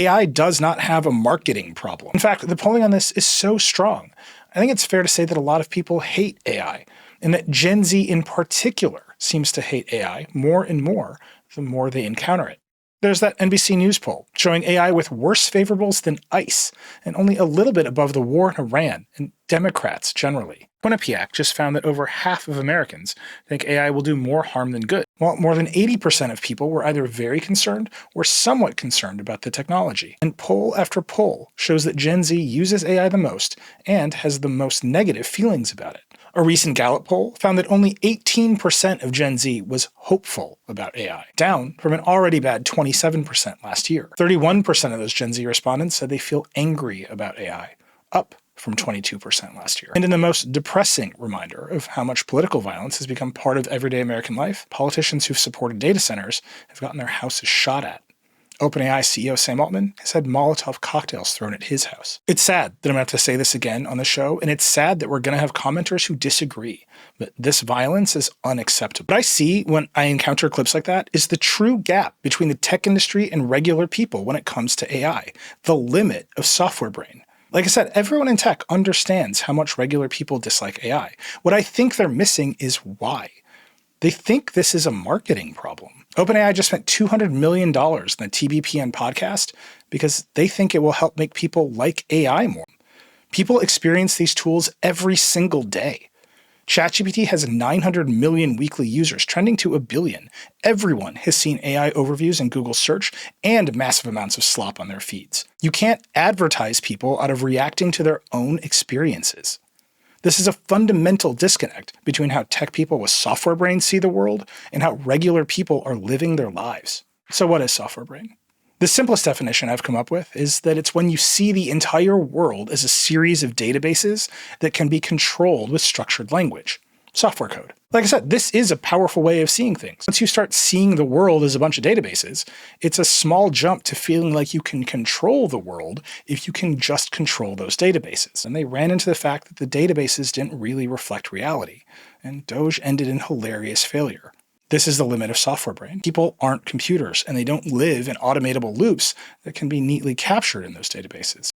AI does not have a marketing problem. In fact, the polling on this is so strong. I think it's fair to say that a lot of people hate AI, and that Gen Z in particular seems to hate AI more and more the more they encounter it. There's that NBC News poll showing AI with worse favorables than ICE, and only a little bit above the war in Iran and Democrats generally. Quinnipiac just found that over half of Americans think AI will do more harm than good, while more than 80% of people were either very concerned or somewhat concerned about the technology. And poll after poll shows that Gen Z uses AI the most and has the most negative feelings about it. A recent Gallup poll found that only 18% of Gen Z was hopeful about AI, down from an already bad 27% last year. 31% of those Gen Z respondents said they feel angry about AI, up from 22% last year. And in the most depressing reminder of how much political violence has become part of everyday American life, politicians who've supported data centers have gotten their houses shot at. OpenAI CEO Sam Altman has had Molotov cocktails thrown at his house. It's sad that I'm going to have to say this again on the show, and it's sad that we're going to have commenters who disagree, but this violence is unacceptable. What I see when I encounter clips like that is the true gap between the tech industry and regular people when it comes to AI, the limit of software brain. Like I said, everyone in tech understands how much regular people dislike AI. What I think they're missing is why. They think this is a marketing problem. OpenAI just spent $200 million in the TBPN podcast because they think it will help make people like AI more. People experience these tools every single day. ChatGPT has 900 million weekly users, trending to 1 billion. Everyone has seen AI overviews in Google search and massive amounts of slop on their feeds. You can't advertise people out of reacting to their own experiences. This is a fundamental disconnect between how tech people with software brains see the world and how regular people are living their lives. So what is software brain? The simplest definition I've come up with is that it's when you see the entire world as a series of databases that can be controlled with structured language. Software code. Like I said, this is a powerful way of seeing things. Once you start seeing the world as a bunch of databases, it's a small jump to feeling like you can control the world if you can just control those databases. And they ran into the fact that the databases didn't really reflect reality, and Doge ended in hilarious failure. This is the limit of software brain. People aren't computers, and they don't live in automatable loops that can be neatly captured in those databases.